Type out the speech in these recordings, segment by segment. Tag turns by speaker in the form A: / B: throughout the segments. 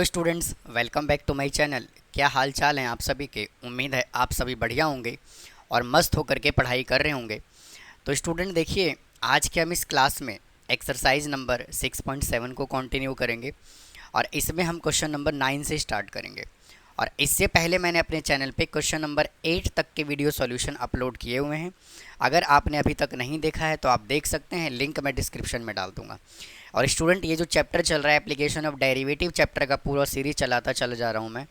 A: Hello students, welcome back to my channel. क्या हाल चाल हैं आप सभी के। उम्मीद है आप सभी बढ़िया होंगे और मस्त होकर के पढ़ाई कर रहे होंगे। तो स्टूडेंट देखिए, आज के हम इस क्लास में एक्सरसाइज नंबर 6.7 को कंटिन्यू करेंगे और इसमें हम क्वेश्चन नंबर 9 से स्टार्ट करेंगे। और इससे पहले मैंने अपने चैनल पे क्वेश्चन नंबर 8 तक के वीडियो सॉल्यूशन अपलोड किए हुए हैं। अगर आपने अभी तक नहीं देखा है तो आप देख सकते हैं, लिंक मैं डिस्क्रिप्शन में डाल दूँगा। और स्टूडेंट, ये जो चैप्टर चल रहा है एप्लीकेशन ऑफ डेरिवेटिव चैप्टर का पूरा सीरीज चलाता चला जा रहा हूँ मैं।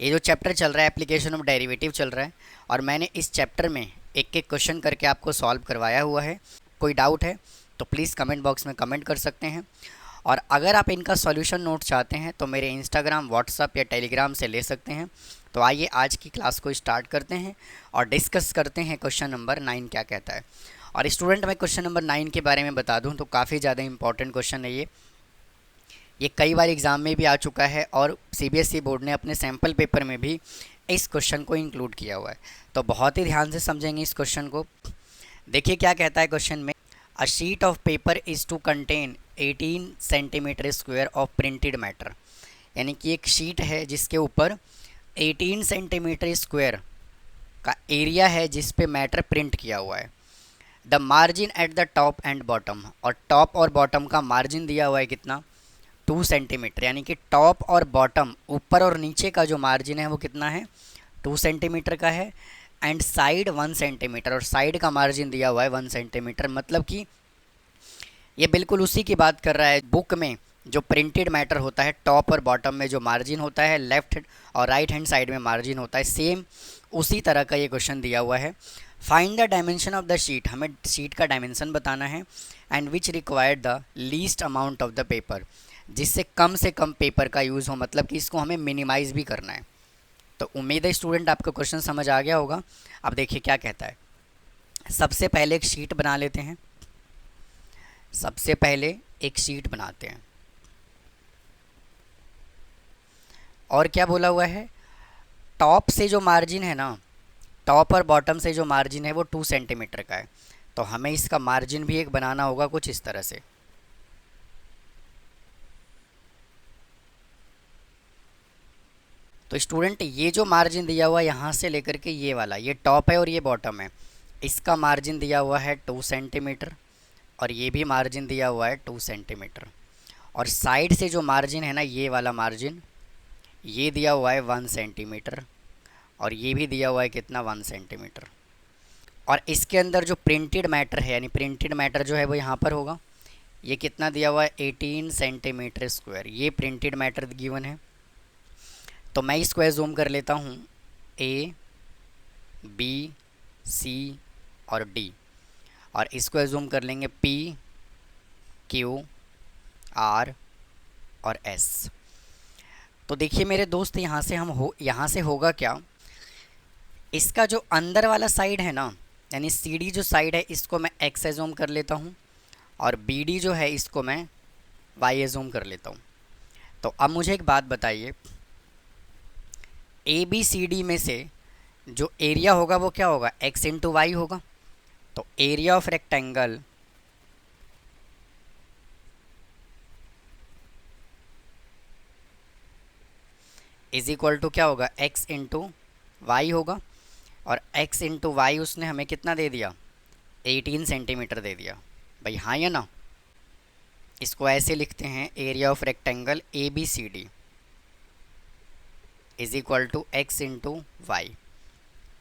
A: ये जो चैप्टर चल रहा है एप्लीकेशन ऑफ डेरिवेटिव चल रहा है और मैंने इस चैप्टर में एक एक क्वेश्चन करके आपको सॉल्व करवाया हुआ है। कोई डाउट है तो प्लीज़ कमेंट बॉक्स में कमेंट कर सकते हैं। और अगर आप इनका सॉल्यूशन नोट चाहते हैं तो मेरे इंस्टाग्राम, व्हाट्सअप या टेलीग्राम से ले सकते हैं। तो आइए आज की क्लास को स्टार्ट करते हैं और डिस्कस करते हैं क्वेश्चन नंबर 9 क्या कहता है। और स्टूडेंट, मैं क्वेश्चन नंबर 9 के बारे में बता दूं तो काफ़ी ज़्यादा इंपॉर्टेंट क्वेश्चन है ये कई बार एग्ज़ाम में भी आ चुका है और सीबीएसई बोर्ड ने अपने सैम्पल पेपर में भी इस क्वेश्चन को इंक्लूड किया हुआ है। तो बहुत ही ध्यान से समझेंगे इस क्वेश्चन को। देखिए क्या कहता है क्वेश्चन में, a sheet of paper is to contain 18 centimetre square of printed matter. यानी कि एक शीट है जिसके ऊपर 18 सेंटीमीटर स्क्वायर का एरिया है जिस पे मैटर प्रिंट किया हुआ है। The margin at the top and bottom, और टॉप और बॉटम का मार्जिन दिया हुआ है कितना, 2 सेंटीमीटर। यानी कि टॉप और बॉटम, ऊपर और नीचे का जो मार्जिन है वो कितना है, 2 सेंटीमीटर का है। एंड साइड 1 सेंटीमीटर, और साइड का मार्जिन दिया हुआ है 1 सेंटीमीटर। मतलब कि ये बिल्कुल उसी की बात कर रहा है। बुक में जो प्रिंटेड मैटर होता है, टॉप और बॉटम में जो मार्जिन होता है, लेफ्ट और राइट हैंड साइड में मार्जिन होता है, सेम उसी तरह का ये क्वेश्चन दिया हुआ है। Find the dimension of the sheet, हमें शीट का डायमेंशन बताना है। And which required the least amount of the paper, जिससे कम पेपर का यूज़ हो, मतलब कि इसको हमें मिनिमाइज़ भी करना है। तो उम्मीद है स्टूडेंट आपको क्वेश्चन समझ आ गया होगा। अब देखिए क्या कहता है। सबसे पहले एक शीट बना लेते हैं। सबसे पहले एक शीट बनाते हैं और क्या बोला हुआ है, टॉप से जो मार्जिन है ना, टॉप और बॉटम से जो मार्जिन है वो 2 सेंटीमीटर का है। तो हमें इसका मार्जिन भी एक बनाना होगा कुछ इस तरह से। तो स्टूडेंट, ये जो मार्जिन दिया हुआ है यहाँ से लेकर के ये वाला, ये टॉप है और ये बॉटम है, इसका मार्जिन दिया हुआ है 2 सेंटीमीटर और ये भी मार्जिन दिया हुआ है 2 सेंटीमीटर। और साइड से जो मार्जिन है ना, ये वाला मार्जिन, ये दिया हुआ है 1 सेंटीमीटर और ये भी दिया हुआ है कितना, 1 सेंटीमीटर। और इसके अंदर जो प्रिंटेड मैटर है, यानी प्रिंटेड मैटर जो है वो यहाँ पर होगा। ये कितना दिया हुआ है, 18 सेंटीमीटर स्क्वायर, ये प्रिंटेड मैटर गिवन है। तो मैं इसको जूम कर लेता हूँ, ए, बी, सी और डी। और इसको जूम कर लेंगे पी, क्यू, आर और एस। तो देखिए मेरे दोस्त, यहाँ से होगा क्या, इसका जो अंदर वाला साइड है ना, यानी सी डी जो साइड है, इसको मैं एक्स एजूम कर लेता हूँ और बी डी जो है इसको मैं वाई एजूम कर लेता हूँ। तो अब मुझे एक बात बताइए, ए बी सी डी में से जो एरिया होगा वो क्या होगा, एक्स इंटू वाई होगा। तो area of rectangle is equal to क्या होगा, एक्स इंटू वाई होगा। और x इंटू वाई उसने हमें कितना दे दिया, 18 सेंटीमीटर दे दिया। भाई हाँ या ना। इसको ऐसे लिखते हैं, area of rectangle A B C D is equal to x into y.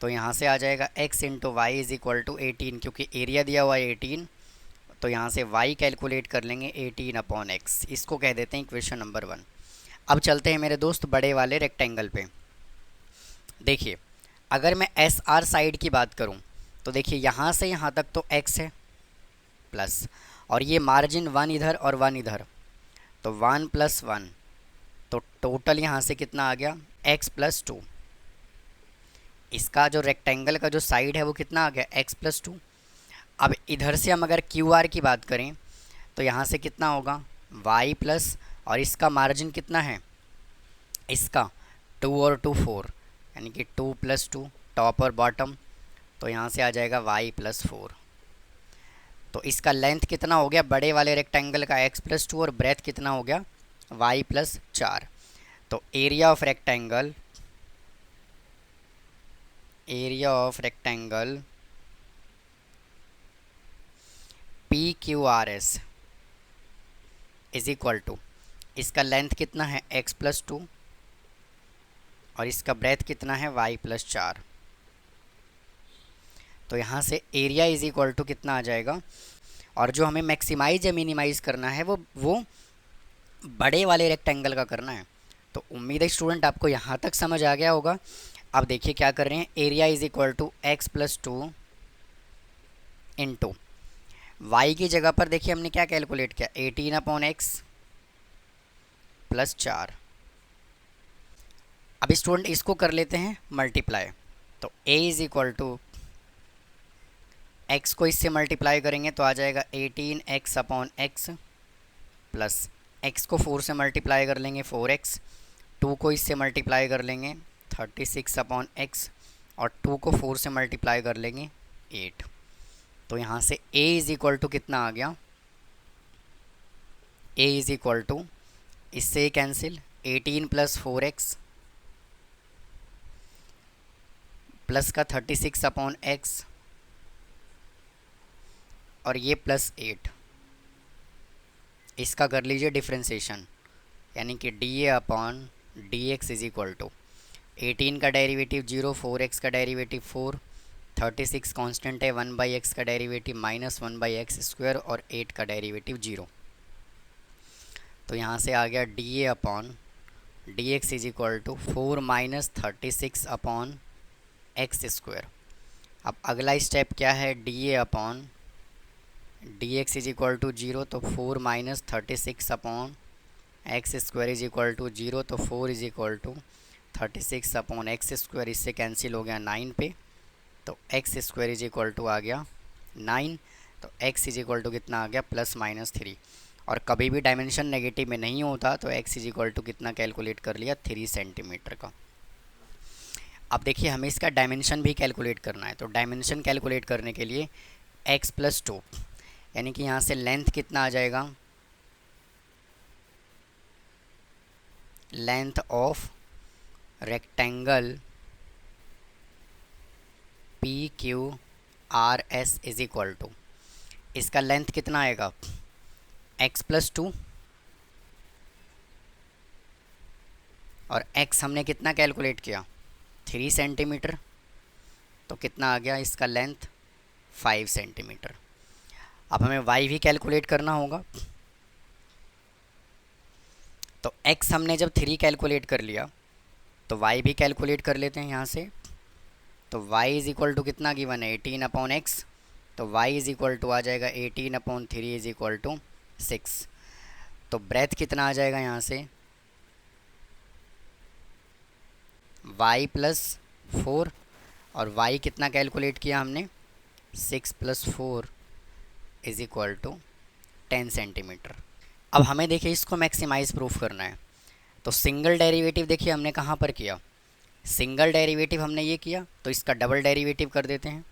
A: तो यहाँ से आ जाएगा x into y is equal to 18, क्योंकि एरिया दिया हुआ है 18। तो यहाँ से y कैलकुलेट कर लेंगे 18 अपॉन एक्स। इसको कह देते हैं इक्वेशन नंबर 1। अब चलते हैं मेरे दोस्त बड़े वाले रेक्टेंगल पे। देखिए, अगर मैं एस आर साइड की बात करूं तो देखिए यहाँ से यहाँ तक तो x है प्लस, और ये मार्जिन 1 इधर और 1 इधर, तो 1 + 1, तो टोटल यहाँ से कितना आ गया, x + 2। इसका जो रेक्टेंगल का जो साइड है वो कितना आ गया, x + 2। अब इधर से हम अगर क्यू आर की बात करें तो यहाँ से कितना होगा, y प्लस, और इसका मार्जिन कितना है, इसका 2 और 2 4, यानी कि 2 + 2 टॉप और बॉटम। तो यहाँ से आ जाएगा y + 4। तो इसका लेंथ कितना हो गया बड़े वाले रेक्टेंगल का, x + 2, और ब्रेथ कितना हो गया, वाई प्लस 4। तो area of rectangle P Q R S is equal to, इसका लेंथ कितना है x प्लस 2 और इसका ब्रेथ कितना है y प्लस 4। तो यहाँ से एरिया इज इक्वल टू कितना आ जाएगा, और जो हमें मैक्सिमाइज या मिनिमाइज करना है वो बड़े वाले रेक्टेंगल का करना है। तो उम्मीद है स्टूडेंट आपको यहाँ तक समझ आ गया होगा। अब देखिए क्या कर रहे हैं, area is equal to x plus 2 into y की जगह पर देखिए हमने क्या कैलकुलेट किया, 18/x प्लस 4। अब स्टूडेंट इसको कर लेते हैं मल्टीप्लाई। तो a is equal to x को इससे मल्टीप्लाई करेंगे तो आ जाएगा 18x/x प्लस x को 4 से मल्टीप्लाई कर लेंगे 4x, 2 को इससे मल्टीप्लाई कर लेंगे 36/x और 2 को 4 से मल्टीप्लाई कर लेंगे 8। तो यहाँ से a इज इक्वल टू कितना आ गया, a इज इक्वल टू, इससे कैंसिल 18 प्लस 4x प्लस का 36/x और ये प्लस 8, इसका कर लीजिए डिफ्रेंसिएशन, यानी कि dA/dx इज इक्वल टू 18 का डेरिवेटिव 0, 4x का डेरिवेटिव 4, 36 कांस्टेंट है, 1/x का डेरिवेटिव माइनस 1/x² और 8 का डेरिवेटिव 0। तो यहाँ से आ गया dA/dx is equal to 4 minus 36/x²। अब अगला स्टेप क्या है, dA/dx इज इक्वल टू 0, तो 4 minus 36/x² is equal to 0, तो 4 इज इक्वल टू 36/x², इससे कैंसिल हो गया 9 पे, तो x² इज इक्वल टू आ गया 9, तो x इज इक्वल टू कितना आ गया +-3। और कभी भी डायमेंशन नेगेटिव में नहीं होता, तो x इज इक्वल टू कितना कैलकुलेट कर लिया, 3 सेंटीमीटर का। अब देखिए हमें इसका डायमेंशन भी कैलकुलेट करना है। तो डायमेंशन कैलकुलेट करने के लिए x प्लस 2, यानी कि यहाँ से लेंथ कितना आ जाएगा, length of rectangle PQRS is equal to, इसका लेंथ कितना आएगा x प्लस 2 और x हमने कितना कैलकुलेट किया 3 सेंटीमीटर, तो कितना आ गया इसका लेंथ 5 सेंटीमीटर। अब हमें y भी कैलकुलेट करना होगा। तो x हमने जब 3 कैलकुलेट कर लिया तो y भी कैलकुलेट कर लेते हैं यहाँ से। तो y इज इक्वल टू कितना गिवन है 18/x, तो y इज इक्वल टू आ जाएगा 18/3 इज इक्वल टू 6। तो ब्रेथ कितना आ जाएगा यहाँ से y प्लस 4 और y कितना कैलकुलेट किया हमने 6 + 4 इज इक्वल टू 10 सेंटीमीटर। अब हमें देखिए इसको मैक्सिमाइज प्रूफ करना है। तो सिंगल डेरिवेटिव देखिए हमने कहाँ पर किया, सिंगल डेरिवेटिव हमने ये किया, तो इसका डबल डेरिवेटिव कर देते हैं।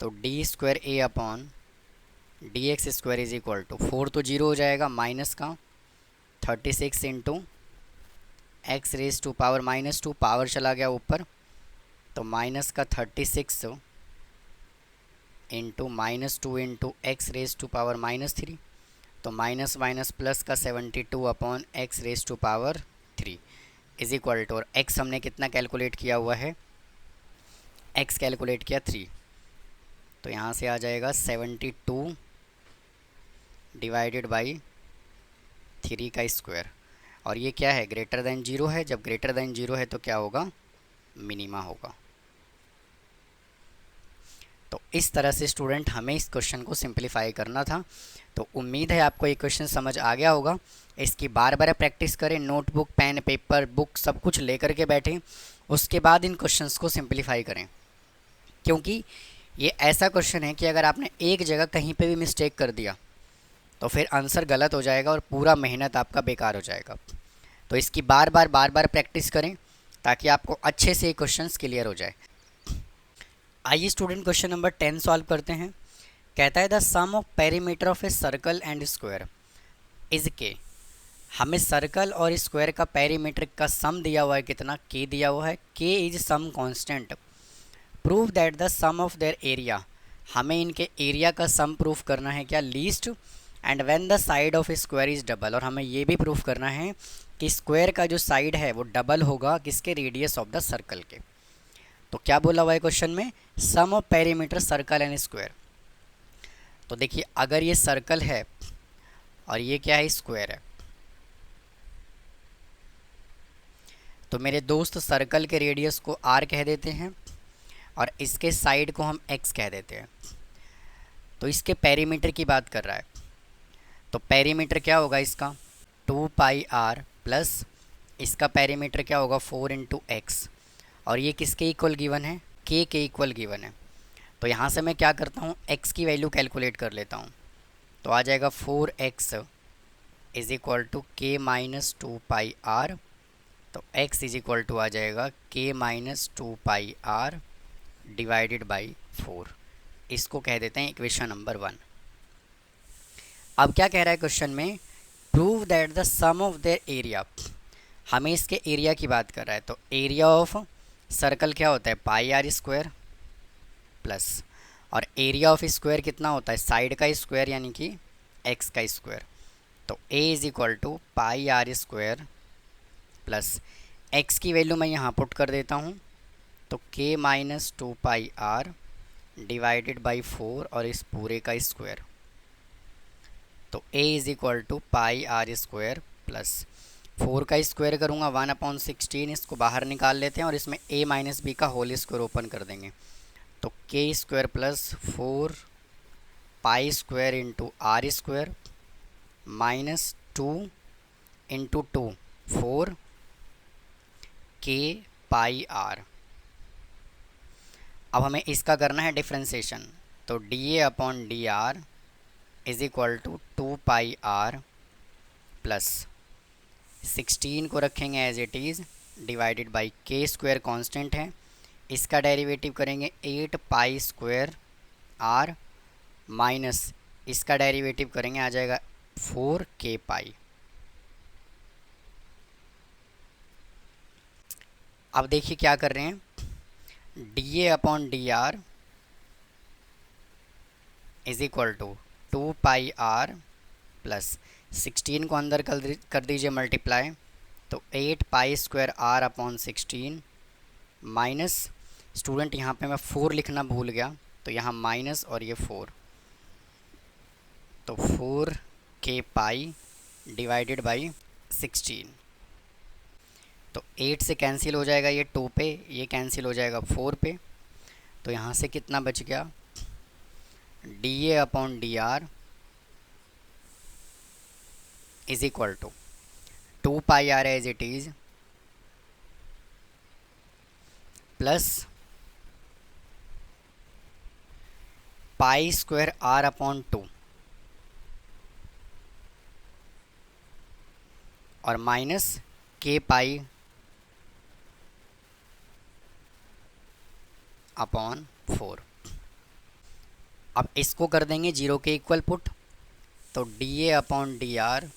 A: तो d²a/dx² इज इक्वल टू 4 तो 0 हो जाएगा, माइनस का 36 इंटू x⁻⁻², पावर चला गया ऊपर, तो माइनस का 36 इंटू -2 इंटू x⁻³ तो माइनस माइनस प्लस का 72/x⁻³ इज इक्वल टू, और x हमने कितना कैलकुलेट किया हुआ है, x कैलकुलेट किया 3, तो यहाँ से आ जाएगा 72 डिवाइडेड बाई 3 का स्क्वायर। और ये क्या है, ग्रेटर देन 0 है, जब ग्रेटर देन 0 है तो क्या होगा, मिनिमा होगा। तो इस तरह से स्टूडेंट हमें इस क्वेश्चन को सिंपलीफाई करना था। तो उम्मीद है आपको ये क्वेश्चन समझ आ गया होगा। इसकी बार बार प्रैक्टिस करें, नोटबुक पेन पेपर बुक सब कुछ लेकर के बैठें, उसके बाद इन क्वेश्चंस को सिंपलीफाई करें, क्योंकि ये ऐसा क्वेश्चन है कि अगर आपने एक जगह कहीं पे भी मिस्टेक कर दिया तो फिर आंसर गलत हो जाएगा और पूरा मेहनत आपका बेकार हो जाएगा। तो इसकी बार बार प्रैक्टिस करें ताकि आपको अच्छे से ये क्वेश्चंस क्लियर हो जाए। आइए स्टूडेंट क्वेश्चन नंबर 10 सॉल्व करते हैं। कहता है the sum of perimeter of a circle and square is K. हमें सर्कल और स्क्वायर का पेरीमीटर का सम दिया हुआ है, कितना, के दिया हुआ है। K is some constant. Prove that the sum of their area, हमें इनके एरिया का सम प्रूफ करना है, क्या, least. And when the side of square is double, और हमें ये भी प्रूफ करना है कि स्क्वायर का जो साइड है वो डबल होगा किसके, रेडियस ऑफ द सर्कल के। तो क्या बोला हुआ है क्वेश्चन में, sum of perimeter circle and square. तो देखिए अगर ये सर्कल है और ये क्या है, स्क्वायर है, तो मेरे दोस्त सर्कल के रेडियस को आर कह देते हैं और इसके साइड को हम एक्स कह देते हैं। तो इसके पेरीमीटर की बात कर रहा है, तो पेरीमीटर क्या होगा इसका, 2πr प्लस इसका पेरीमीटर क्या होगा, 4 इंटू एक्स। और ये किसके इक्वल गिवन है, के इक्वल गिवन है। तो यहाँ से मैं क्या करता हूँ, x की वैल्यू कैलकुलेट कर लेता हूँ। तो आ जाएगा 4x इज इक्वल टू के माइनस 2πr। तो x इज इक्वल टू आ जाएगा के माइनस 2πr डिवाइडेड बाई 4। इसको कह देते हैं इक्वेशन नंबर 1। अब क्या कह रहा है क्वेश्चन में, prove that the sum of their area, हमें इसके एरिया की बात कर रहा है। तो एरिया ऑफ सर्कल क्या होता है, पाई आर स्क्वायर प्लस, और एरिया ऑफ स्क्वायर कितना होता है, साइड का स्क्वायर यानी कि एक्स का स्क्वायर। तो a is equal to pi r square plus x की वैल्यू मैं यहाँ पुट कर देता हूँ, तो k minus 2πr divided by 4 और इस पूरे का स्क्वायर। तो a is equal to pi r square plus 4 का स्क्वायर करूँगा 1/16, इसको बाहर निकाल लेते हैं और इसमें a माइनस बी का होल स्क्वायर ओपन कर देंगे। तो k square plus 4 pi square into r square minus 2 into 2 4 k pi r. अब हमें इसका करना है डिफ्रेंसिएशन। तो dA upon d r is equal to 2πr plus 16 को रखेंगे as it is divided by K square constant है, इसका डेरिवेटिव करेंगे 8 पाई स्क्वायर आर माइनस इसका डेरिवेटिव करेंगे, आ जाएगा 4k पाई। अब देखिए क्या कर रहे हैं, dA upon d r is equal to 2πr plus 16 को अंदर कर दीजिए मल्टीप्लाई, तो 8 pi square r upon 16 minus, student यहाँ पे मैं 4 लिखना भूल गया, तो यहाँ माइनस और ये 4, तो 4k पाई डिवाइडेड बाई 16। तो 8 से कैंसिल हो जाएगा ये 2 पे, ये कैंसिल हो जाएगा 4 पे। तो यहाँ से कितना बच गया, dA upon d r is equal to 2πr as it is plus pi square r upon 2 और माइनस k पाई अपॉन 4। अब इसको कर देंगे 0 के इक्वल पुट, तो dA upon d r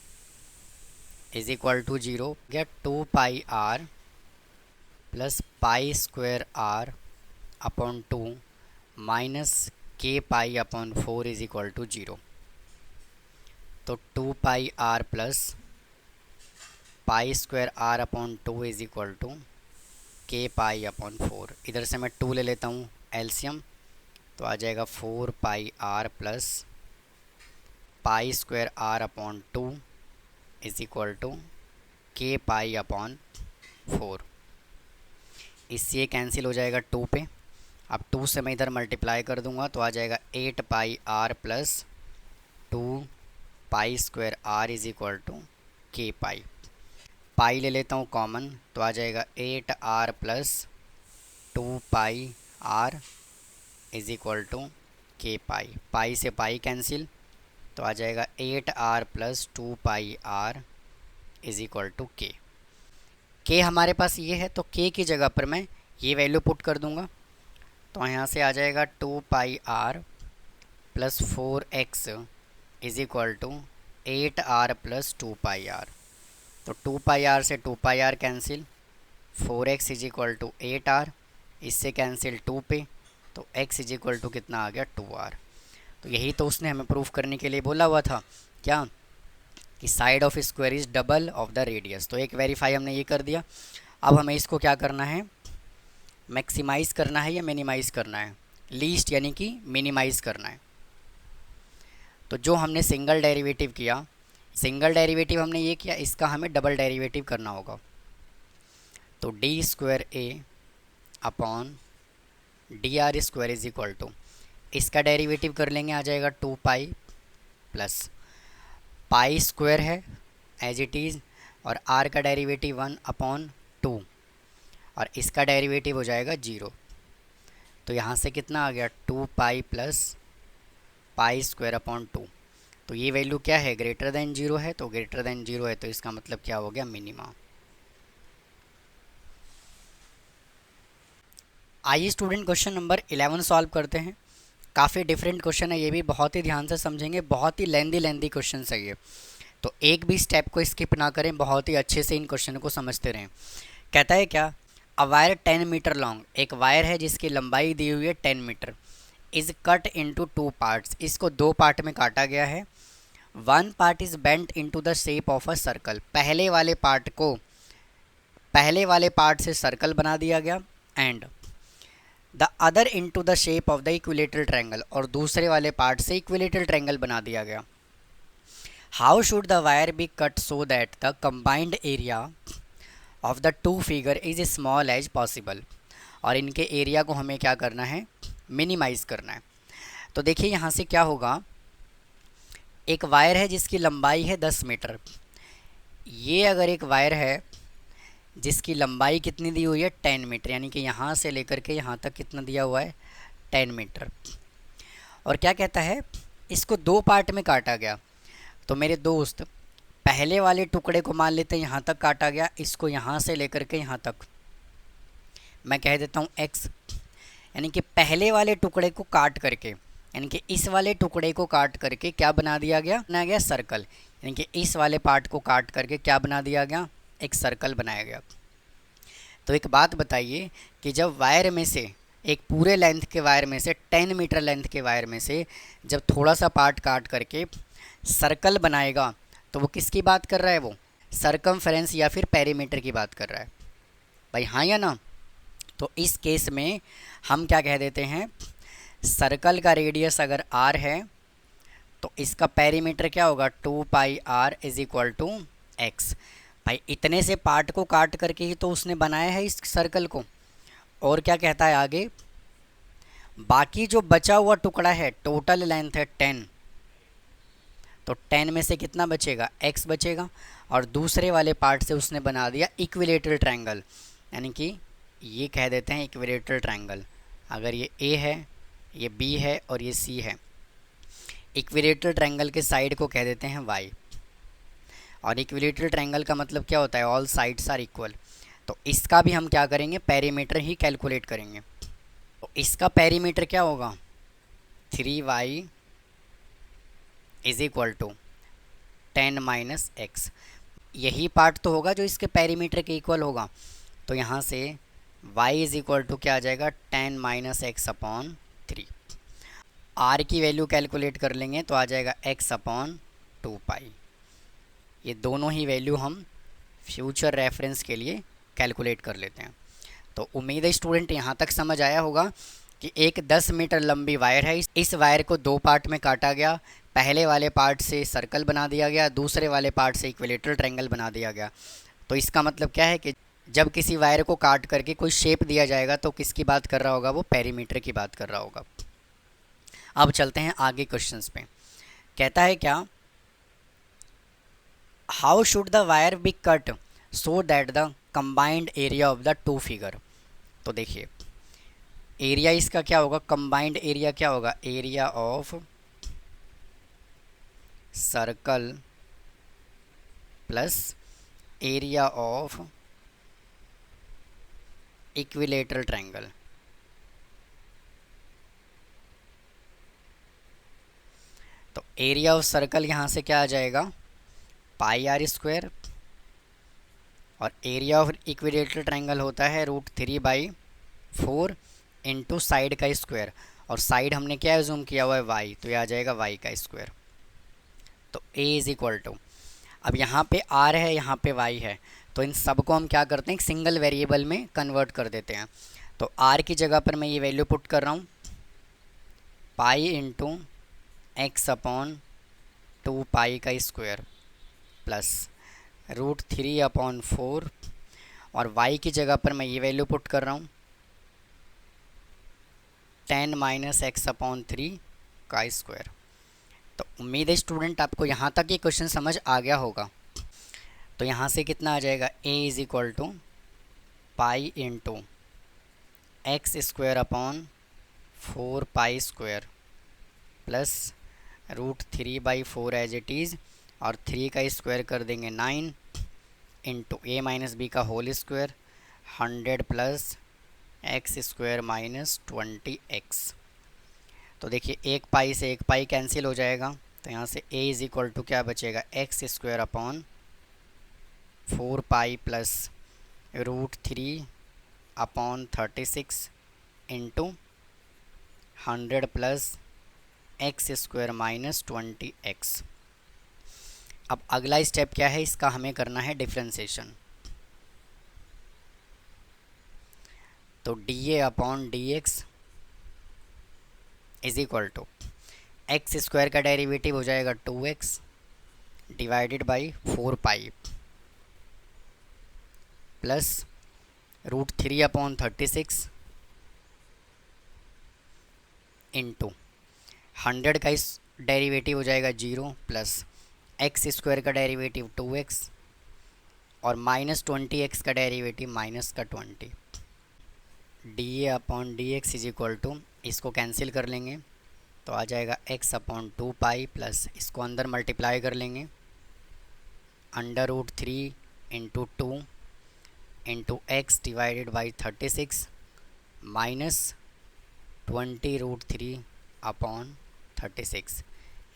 A: is equal to 0 गया 2πr plus pi square r upon 2 minus k pi upon 4 is equal to 0। तो 2πr plus pi square r upon 2 is equal to k pi upon 4। इधर से मैं 2 ले लेता हूँ LCM, तो आ जाएगा 4πr plus pi square r upon 2 is equal to k pi upon 4। इससे कैंसिल हो जाएगा 2 पे, अब 2 से मैं इधर मल्टीप्लाई कर दूंगा, तो आ जाएगा 8πr plus 2 pi square r is equal to k pi. Pi ले लेता हूँ कॉमन, तो आ जाएगा 8r plus 2πr is equal to k pi. Pi से पाई कैंसिल, तो आ जाएगा 8r plus 2πr is equal to k। k हमारे पास ये है, तो k की जगह पर मैं ये वैल्यू पुट कर दूंगा, तो यहाँ से आ जाएगा 2πr plus 4x is equal to 8r plus 2πr। तो 2πr से 2πr cancel, 4x is equal to 8r, इससे कैंसिल 2 पे, तो x इज इक्वल टू कितना आ गया 2r। तो यही तो उसने हमें प्रूफ करने के लिए बोला हुआ था, क्या कि side of square is double of the radius. तो एक वेरीफाई हमने ये कर दिया। अब हमें इसको क्या करना है, मैक्सिमाइज़ करना है या मिनिमाइज़ करना है, लीस्ट यानी कि मिनिमाइज़ करना है। तो जो हमने सिंगल डेरिवेटिव किया, सिंगल डेरिवेटिव हमने ये किया, इसका हमें डबल डेरिवेटिव करना होगा। तो d square A upon d r square is equal to, इसका डेरिवेटिव कर लेंगे, आ जाएगा 2 प्लस पाई स्क्वायर है एज इट इज़, और आर का डेरिवेटिव 1/2, और इसका डेरिवेटिव हो जाएगा 0। तो यहाँ से कितना आ गया 2 प्लस पाई स्क्वायर अपॉन 2। तो ये वैल्यू क्या है, ग्रेटर देन 0 है, तो ग्रेटर देन 0 है, तो इसका मतलब क्या हो गया, मिनिमा। आइए स्टूडेंट क्वेश्चन नंबर 11 सॉल्व करते हैं। काफ़ी डिफरेंट क्वेश्चन है, ये भी बहुत ही ध्यान से समझेंगे, बहुत ही लेंदी क्वेश्चन है ये, तो एक भी स्टेप को स्किप ना करें, बहुत ही अच्छे से इन क्वेश्चन को समझते रहें। कहता है क्या, अ वायर 10 मीटर लॉन्ग, एक वायर है जिसकी लंबाई दी हुई है 10 metre, is cut into 2 parts, इसको 2 पार्ट में काटा गया है। 1 part is bent into the shape of a circle, पहले वाले पार्ट से सर्कल बना दिया गया, and the other into the shape of the equilateral triangle, और दूसरे वाले पार्ट से इक्विलेटरल ट्रायंगल बना दिया गया। How should the wire be cut so that the combined area of the two figure is small as possible, और इनके area को हमें क्या करना है, मिनिमाइज़ करना है। तो देखिए यहाँ से क्या होगा, एक वायर है जिसकी लंबाई है 10 मीटर, ये अगर एक वायर है जिसकी लंबाई कितनी दी हुई है 10 मीटर, यानी कि यहाँ से लेकर के यहाँ तक कितना दिया हुआ है 10 मीटर, और क्या कहता है, इसको 2 पार्ट में काटा गया। तो मेरे दोस्त, पहले वाले टुकड़े को मान लेते हैं यहाँ तक काटा गया, इसको यहाँ से लेकर के यहाँ तक मैं कह देता हूँ x, यानी कि पहले वाले टुकड़े को काट करके, यानी कि इस वाले टुकड़े को काट करके क्या बना दिया गया सर्कल, यानी कि इस वाले पार्ट को काट करके क्या बना दिया गया, एक सर्कल बनाया गया। तो एक बात बताइए कि जब वायर में से, एक पूरे लेंथ के वायर में से, 10 मीटर लेंथ के वायर में से जब थोड़ा सा पार्ट काट करके सर्कल बनाएगा, तो वो किसकी बात कर रहा है, वो सरकमफेरेंस या फिर पेरीमीटर की बात कर रहा है भाई, हाँ या ना। तो इस केस में हम क्या कह देते हैं, सर्कल का रेडियस अगर r है तो इसका पेरीमीटर क्या होगा 2πr is equal to x। भाई इतने से पार्ट को काट करके ही तो उसने बनाया है इस सर्कल को। और क्या कहता है आगे, बाकी जो बचा हुआ टुकड़ा है, टोटल लेंथ है 10, तो 10 में से कितना बचेगा, x बचेगा, और दूसरे वाले पार्ट से उसने बना दिया इक्विलेटरल ट्रायंगल, यानी कि ये कह देते हैं इक्विलेटरल ट्रायंगल। अगर ये a है, ये b है और ये c है, इक्विलेटरल ट्रायंगल के साइड को कह देते हैं y, और इक्विलेटरल ट्रायंगल का मतलब क्या होता है, ऑल साइड्स आर इक्वल। तो इसका भी हम क्या करेंगे, पेरीमीटर ही कैलकुलेट करेंगे। तो इसका पेरीमीटर क्या होगा, 3y is equal to 10 minus x, यही पार्ट तो होगा जो इसके पेरीमीटर के इक्वल होगा। तो यहाँ से y इज इक्वल टू क्या आ जाएगा, 10 माइनस एक्स अपॉन 3। r की वैल्यू कैलकुलेट कर लेंगे तो आ जाएगा x अपॉन 2π। ये दोनों ही वैल्यू हम फ्यूचर रेफरेंस के लिए कैलकुलेट कर लेते हैं। तो उम्मीद है स्टूडेंट यहाँ तक समझ आया होगा कि एक 10 मीटर लंबी वायर है, इस वायर को 2 पार्ट में काटा गया, पहले वाले पार्ट से सर्कल बना दिया गया, दूसरे वाले पार्ट से इक्विलेटरल ट्रायंगल बना दिया गया। तो इसका मतलब क्या है कि जब किसी वायर को काट करके कोई शेप दिया जाएगा तो किसकी बात कर रहा होगा, वो पेरीमीटर की बात कर रहा होगा। अब चलते हैं आगे क्वेश्चंस पे। कहता है क्या, how should the wire be cut so that the combined area of the two figure. तो देखिए एरिया इसका क्या होगा, कंबाइंड एरिया क्या होगा, area of circle plus area of equilateral triangle. Area of circle यहाँ से क्या आ जाएगा, पाई आर स्क्वायर, और एरिया ऑफ इक्विलेटरल ट्रायंगल होता है √3/4 इंटू साइड का स्क्वायर, और साइड हमने क्या जूम किया हुआ है वाई, तो ये आ जाएगा वाई का स्क्वायर। तो ए इज़ इक्वल टू, अब यहाँ पे आर है, यहाँ पे वाई है, तो इन सब को हम क्या करते हैं, एक सिंगल वेरिएबल में कन्वर्ट कर देते हैं। तो आर की जगह पर मैं ये वैल्यू पुट कर रहा हूँ, पाई इंटू एक्स अपॉन 2 पाई का स्क्वायर प्लस √3/4, और y की जगह पर मैं ये वैल्यू पुट कर रहा हूँ 10 - x/3 का स्क्वायर। तो उम्मीद है स्टूडेंट आपको यहाँ तक ये क्वेश्चन समझ आ गया होगा। तो यहाँ से कितना आ जाएगा, a is equal to pi into x² / 4 pi square plus √3/4 as it is, और 3 का स्क्वायर कर देंगे 9 इंटू a - b का whole square 100 plus x² - 20x। तो देखिए एक पाई से एक पाई कैंसिल हो जाएगा, तो यहाँ से a इज़ इक्वल टू क्या बचेगा, x² / 4 pi plus √3/36 into 100 plus x² - 20x। अब अगला स्टेप क्या है, इसका हमें करना है डिफ्रेंसिएशन। तो dA/dx is equal to x² का डेरिवेटिव हो जाएगा 2x divided by 4 pi plus √3/36 into 100 का इस डेरिवेटिव हो जाएगा 0 प्लस x² का डेरिवेटिव 2x और -20x का derivative -20। dA/dx is equal to, इसको कैंसिल कर लेंगे तो आ जाएगा x/2 पाई प्लस इसको अंदर मल्टीप्लाई कर लेंगे √3 into 2 into x divided by 36 minus 20√3/36।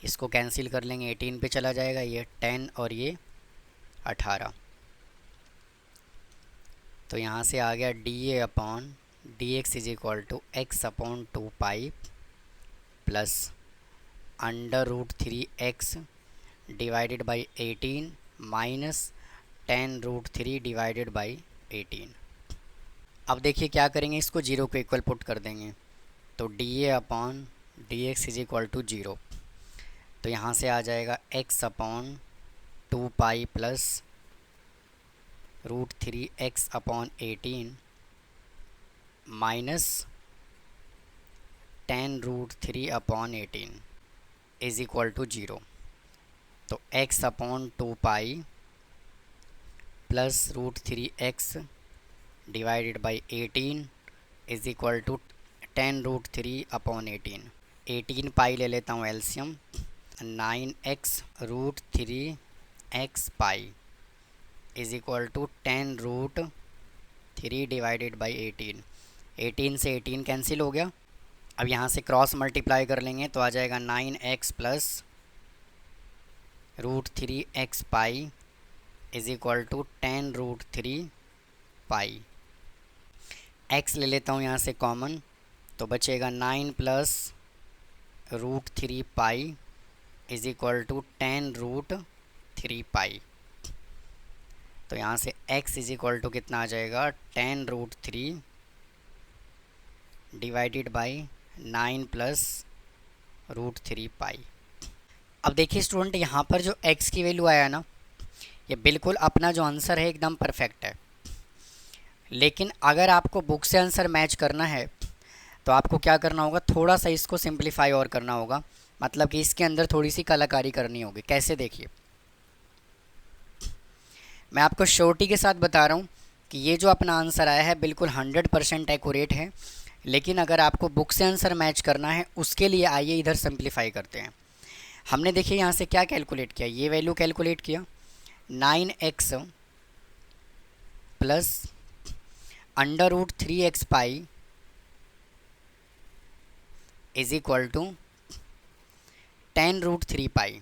A: इसको कैंसिल कर लेंगे, 18 पे चला जाएगा, ये 10 और ये 18। तो यहाँ से आ गया dA/dx is equal to x/2 pi plus √3x divided by 18 minus 10√3 divided by 18। अब देखिए क्या करेंगे, इसको 0 को इक्वल पुट कर देंगे, तो dA/dx इज इक्वल टू 0। तो यहाँ से आ जाएगा x/2 pi plus √3x/18 minus 10√3/18 is equal to 0। तो x/2 pi plus √3x divided by 18 is equal to 10√3/18। 18 pi ले लेता हूँ एल्शियम, 9x √3x pi is equal to 10√3 divided by 18। 18 से 18 कैंसिल हो गया। अब यहाँ से क्रॉस मल्टीप्लाई कर लेंगे तो आ जाएगा 9x plus √3x pi is equal to 10√3 pi. x ले लेता हूँ यहाँ से कॉमन, तो बचेगा 9 plus √3 pi is equal to 10√3 pi. तो यहाँ से x इज इक्वल टू कितना आ जाएगा, 10√3 डिवाइडेड बाई 9 प्लस √3 पाई। अब देखिए स्टूडेंट, यहाँ पर जो x की वैल्यू आया ना, ये बिल्कुल अपना जो आंसर है एकदम परफेक्ट है। लेकिन अगर आपको बुक से आंसर मैच करना है तो आपको क्या करना होगा, थोड़ा सा इसको सिंप्लीफाई और करना होगा, मतलब कि इसके अंदर थोड़ी सी कलाकारी करनी होगी। कैसे, देखिए मैं आपको श्योरिटी के साथ बता रहा हूँ कि ये जो अपना आंसर आया है बिल्कुल 100% एक्यूरेट है। लेकिन अगर आपको बुक से आंसर मैच करना है उसके लिए आइए इधर सिंप्लीफाई करते हैं। हमने देखिए यहाँ से क्या कैलकुलेट किया, ये वैल्यू कैलकुलेट किया 9x plus √3x pi is equal to 10√3 pi.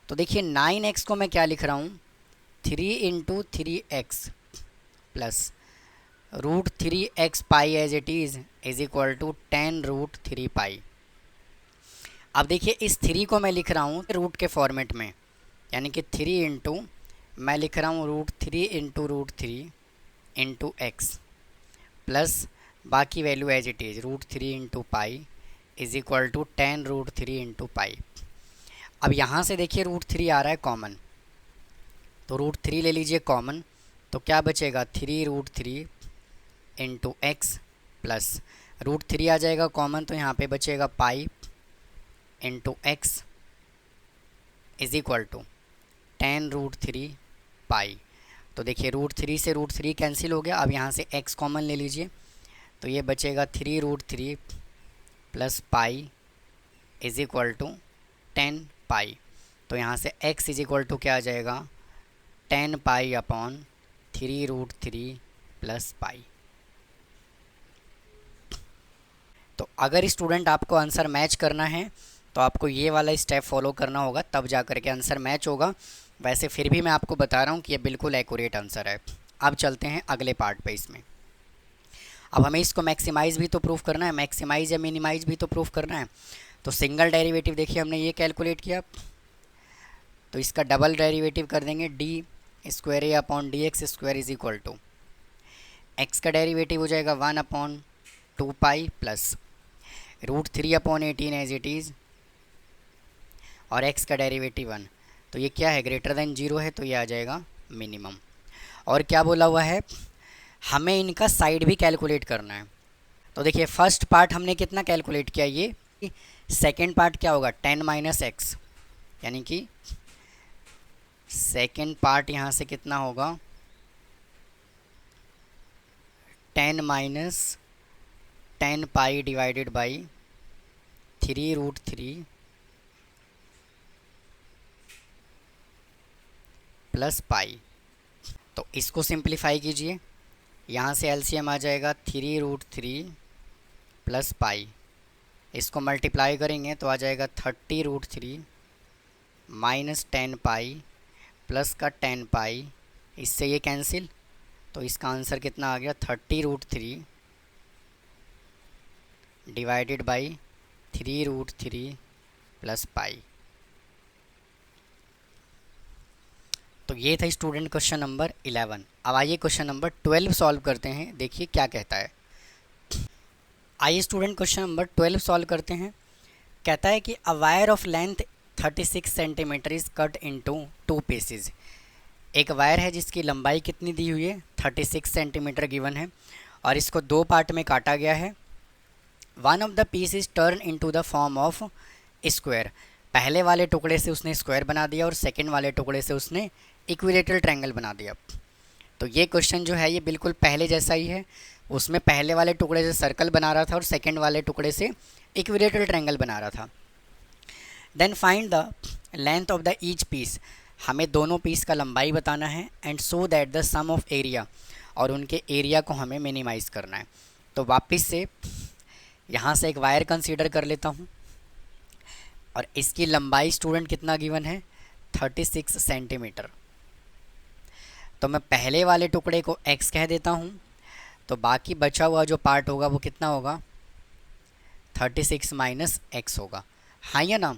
A: तो देखिए 9x को मैं क्या लिख रहा हूँ, 3 × 3x plus √3x pi as it is equal to 10√3 pi. अब देखिए इस 3 को मैं लिख रहा हूँ रूट के फॉर्मेट में, यानी कि 3 इंटू, मैं लिख रहा हूँ √3 × √3 × x प्लस बाकी value as it is √3 × pi is equal to 10√3 × pi. अब यहाँ से देखिए √3 आ रहा है कॉमन, तो √3 ले लीजिए कॉमन, तो क्या बचेगा 3√3 × x प्लस √3 आ जाएगा कॉमन, तो यहाँ पे बचेगा pi into x is equal to 10√3 pi. तो देखिए √3 से √3 कैंसिल हो गया। अब यहाँ से x कॉमन ले लीजिए, तो ये बचेगा 3√3 plus pi is equal to 10 pi. तो यहाँ से x इज इक्वल टू क्या आ जाएगा, 10 पाई अपॉन 3√3 प्लस पाई। तो अगर स्टूडेंट आपको आंसर मैच करना है तो आपको ये वाला स्टेप फॉलो करना होगा, तब जा कर के आंसर मैच होगा। वैसे फिर भी मैं आपको बता रहा हूँ कि ये बिल्कुल एक्यूरेट आंसर है। अब चलते हैं अगले पार्ट पे। इसमें अब हमें इसको मैक्सिमाइज़ भी तो प्रूफ करना है, मैक्सिमाइज़ या मिनिमाइज़ भी तो प्रूफ करना है। तो सिंगल डेरिवेटिव देखिए हमने ये कैलकुलेट किया, तो इसका डबल डेरिवेटिव कर देंगे d² upon dx² is equal to x का डेरिवेटिव हो जाएगा 1/2 pi plus √3/18 as it is, और x का डेरिवेटिव 1, तो ये क्या है ग्रेटर देन 0 है, तो ये आ जाएगा मिनिमम। और क्या बोला हुआ है, हमें इनका साइड भी कैलकुलेट करना है। तो देखिए फर्स्ट पार्ट हमने कितना कैलकुलेट किया, ये सेकेंड पार्ट क्या होगा 10 - x, यानी कि सेकेंड पार्ट यहाँ से कितना होगा 10 - 10 पाई डिवाइडेड बाई 3√3 प्लस पाई। तो इसको सिंप्लीफाई कीजिए, यहाँ से एलसीएम आ जाएगा 3√3 प्लस पाई, इसको मल्टीप्लाई करेंगे तो आ जाएगा 30√3 माइनस 10 पाई प्लस का 10 पाई, इससे ये कैंसिल, तो इसका आंसर कितना आ गया 30√3 डिवाइडेड बाई 3√3 प्लस पाई। तो ये था स्टूडेंट क्वेश्चन नंबर 11। अब आइए क्वेश्चन नंबर 12 सॉल्व करते हैं, देखिए क्या कहता है। आइए स्टूडेंट क्वेश्चन नंबर 12 सॉल्व करते हैं। कहता है कि a wire of length 36 centimetre is cut into 2 pieces. एक वायर है जिसकी लंबाई कितनी दी हुई है 36 सेंटीमीटर गिवन है, और इसको 2 पार्ट में काटा गया है। One of the piece is turn into the form of square. पहले वाले टुकड़े से उसने स्क्वायर बना दिया और सेकेंड वाले टुकड़े से उसने इक्विलेटरल ट्रायंगल बना दिया। तो ये क्वेश्चन जो है ये बिल्कुल पहले जैसा ही है, उसमें पहले वाले टुकड़े से सर्कल बना रहा था और सेकेंड वाले टुकड़े से इक्विलेटरल ट्रायंगल बना रहा था। Then find the length of the each piece, हमें दोनों पीस का लंबाई बताना है, and so that the sum of area, और उनके एरिया को हमें मिनिमाइज़ करना है। तो वापस से यहाँ से एक वायर कंसीडर कर लेता हूँ, और इसकी लंबाई स्टूडेंट कितना गिवन है 36 सेंटीमीटर। तो मैं पहले वाले टुकड़े को x कह देता हूँ, तो बाकी बचा हुआ जो पार्ट होगा वो कितना होगा 36 माइनस x होगा, हाँ या ना।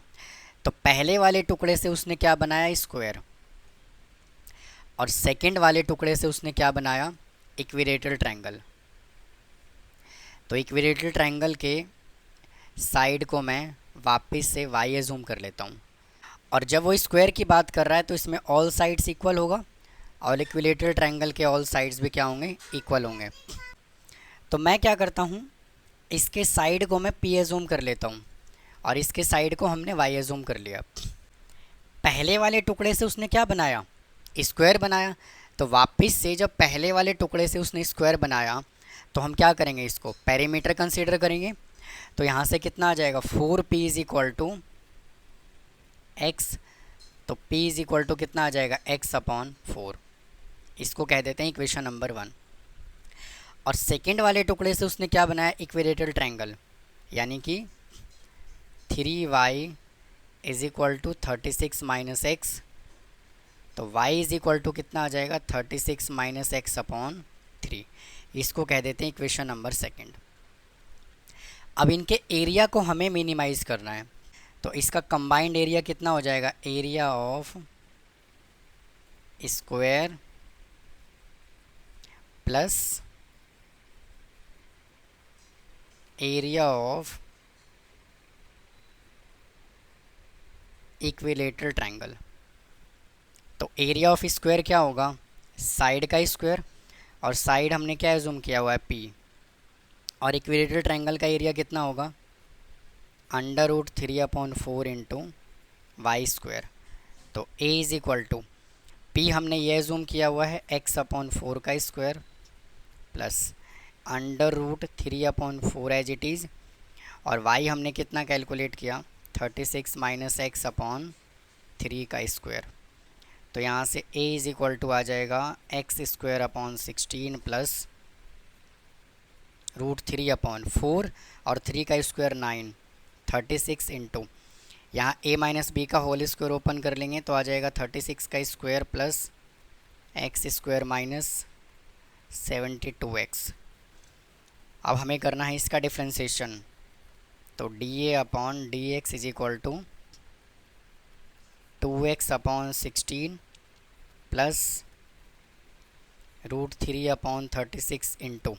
A: तो पहले वाले टुकड़े से उसने क्या बनाया स्क्वायर, और सेकंड वाले टुकड़े से उसने क्या बनाया इक्विलेटरल ट्रायंगल। तो इक्विलेटरल ट्रायंगल के साइड को मैं वापस से y जूम कर लेता हूँ, और जब वो स्क्वायर की बात कर रहा है तो इसमें ऑल साइड्स इक्वल होगा, और इक्विलेटरल ट्रायंगल के ऑल साइड्स भी क्या होंगे इक्वल होंगे। तो मैं क्या करता हूँ, इसके साइड को मैं p जूम कर लेता हूँ, और इसके साइड को हमने y जूम कर लिया। पहले वाले टुकड़े से उसने क्या बनाया स्क्वायर बनाया, तो वापस से जब पहले वाले टुकड़े से उसने स्क्वायर बनाया तो हम क्या करेंगे इसको पेरीमीटर कंसीडर करेंगे। तो यहाँ से कितना आ जाएगा 4p is equal to x, तो p इज इक्वल टू कितना आ जाएगा x/4, इसको कह देते हैं इक्वेशन नंबर 1। और सेकंड वाले टुकड़े से उसने क्या बनाया इक्विलेटरल ट्रायंगल, यानी कि 3y is equal to 36 minus x. तो y इज इक्वल टू कितना आ जाएगा, 36 माइनस एक्स अपॉन 3। इसको कह देते हैं इक्वेशन नंबर सेकंड। अब इनके एरिया को हमें मिनिमाइज करना है, तो इसका कंबाइंड एरिया कितना हो जाएगा, area of square plus area of equilateral triangle. तो एरिया ऑफ स्क्वायर क्या होगा, साइड का स्क्वायर, और साइड हमने क्या एज्यूम किया हुआ है, p। और इक्विलेटरल ट्रायंगल का एरिया कितना होगा, √3/4 इंटू वाई स्क्वायर। तो a is equal to p हमने ये एज्यूम किया हुआ है x/4 का square plus √3/4 as it is, और y हमने कितना कैलकुलेट किया, 36 माइनस एक्स अपॉन 3 का स्क्वायर। तो यहाँ से a इज इक्वल टू आ जाएगा x² अपॉन 16 प्लस √3/4 और 3 का स्क्वायर 9, 36 इंटू यहाँ a माइनस बी का होल स्क्वायर ओपन कर लेंगे तो आ जाएगा 36 का square plus x² minus 72x। अब हमें करना है इसका डिफ्रेंसिएशन, तो dA/dx is equal to 2x/16 plus √3/36 into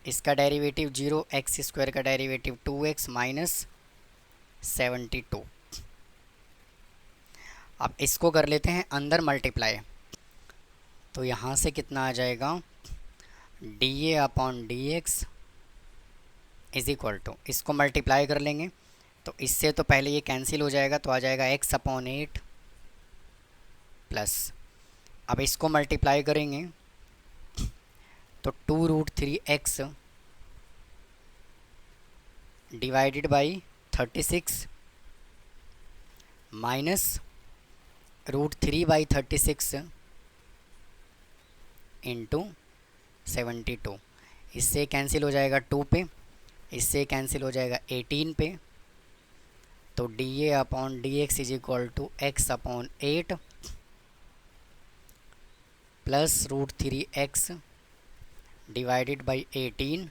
A: इसका डेरिवेटिव 0, x² का डेरिवेटिव 2x माइनस 72। अब इसको कर लेते हैं अंदर मल्टीप्लाई, तो यहाँ से कितना आ जाएगा, dA/dx इज इक्वल टू, इसको मल्टीप्लाई कर लेंगे तो इससे तो पहले ये कैंसिल हो जाएगा, तो आ जाएगा x/8 प्लस, अब इसको मल्टीप्लाई करेंगे तो 2√3x divided by 36 minus √3/36 into 72। इससे कैंसिल हो जाएगा 2 पे, इससे कैंसिल हो जाएगा 18 पे। तो dA/dx is equal to x/8 plus √3x divided by 18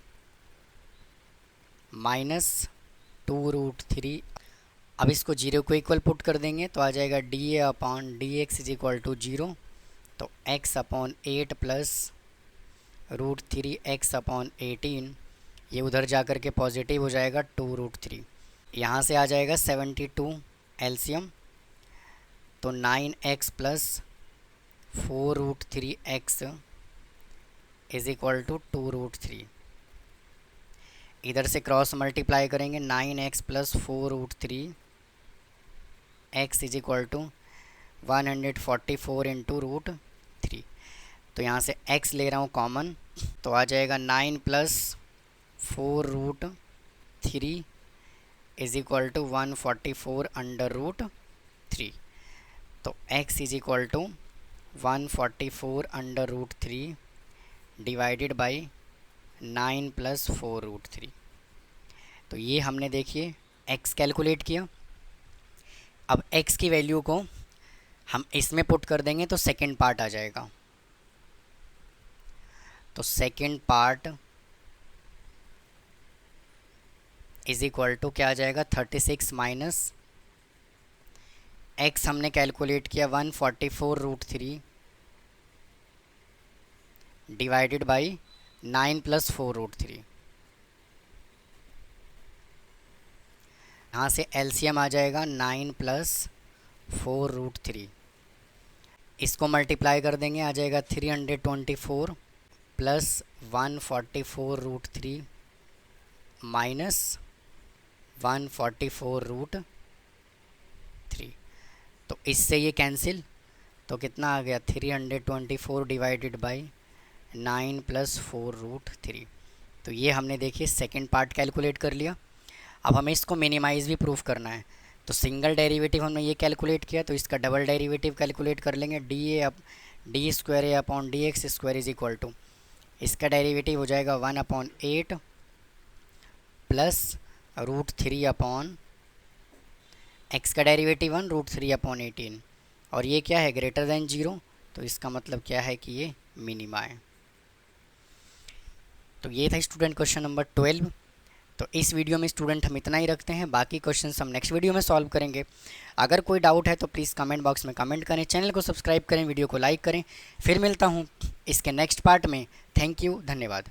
A: minus 2√3। अब इसको 0 को इक्वल पुट कर देंगे तो आ जाएगा dA/dx इज इक्वल टू 0। तो x/8 प्लस √3x/18, ये उधर जा कर के पॉजिटिव हो जाएगा 2√3। यहाँ से आ जाएगा 72 एलसीएम, तो 9x plus 4√3x is equal to 2√3। इधर से क्रॉस मल्टीप्लाई करेंगे, 9x plus 4√3 x is equal to 144 into √3। तो यहाँ से x ले रहा हूँ कॉमन, तो आ जाएगा 9 plus 4√3 is equal to 144 under √3। तो x is equal to 144 under √3 divided by 9 plus 4√3। तो ये हमने देखिए x कैलकुलेट किया। अब x की वैल्यू को हम इसमें पुट कर देंगे तो सेकेंड पार्ट आ जाएगा। तो second part is equal to क्या आ जाएगा, 36 माइनस x हमने कैलकुलेट किया 144√3 डिवाइडेड बाई 9 प्लस 4√3। यहाँ से एलसीएम आ जाएगा 9 प्लस 4√3। इसको मल्टीप्लाई कर देंगे, आ जाएगा 324 प्लस 144√3 माइनस 144√3। तो इससे ये कैंसिल, तो कितना आ गया, 324 डिवाइडेड बाई 9 प्लस 4√3। तो ये हमने देखिए सेकंड पार्ट कैलकुलेट कर लिया। अब हमें इसको मिनिमाइज़ भी प्रूफ करना है, तो सिंगल डेरिवेटिव हमने ये कैलकुलेट किया, तो इसका डबल डेरिवेटिव कैलकुलेट कर लेंगे। d² इज इक्वल टू, इसका डेरिवेटिव हो जाएगा 1/8 प्लस x का डेरिवेटिव 1 √3/18 और ये क्या है ग्रेटर देन 0, तो इसका मतलब क्या है कि ये मिनिमा है। तो ये था स्टूडेंट क्वेश्चन नंबर 12। तो इस वीडियो में स्टूडेंट हम इतना ही रखते हैं, बाकी क्वेश्चंस हम नेक्स्ट वीडियो में सॉल्व करेंगे। अगर कोई डाउट है तो प्लीज़ कमेंट बॉक्स में कमेंट करें, चैनल को सब्सक्राइब करें, वीडियो को लाइक करें। फिर मिलता हूँ इसके नेक्स्ट पार्ट में। थैंक यू, धन्यवाद।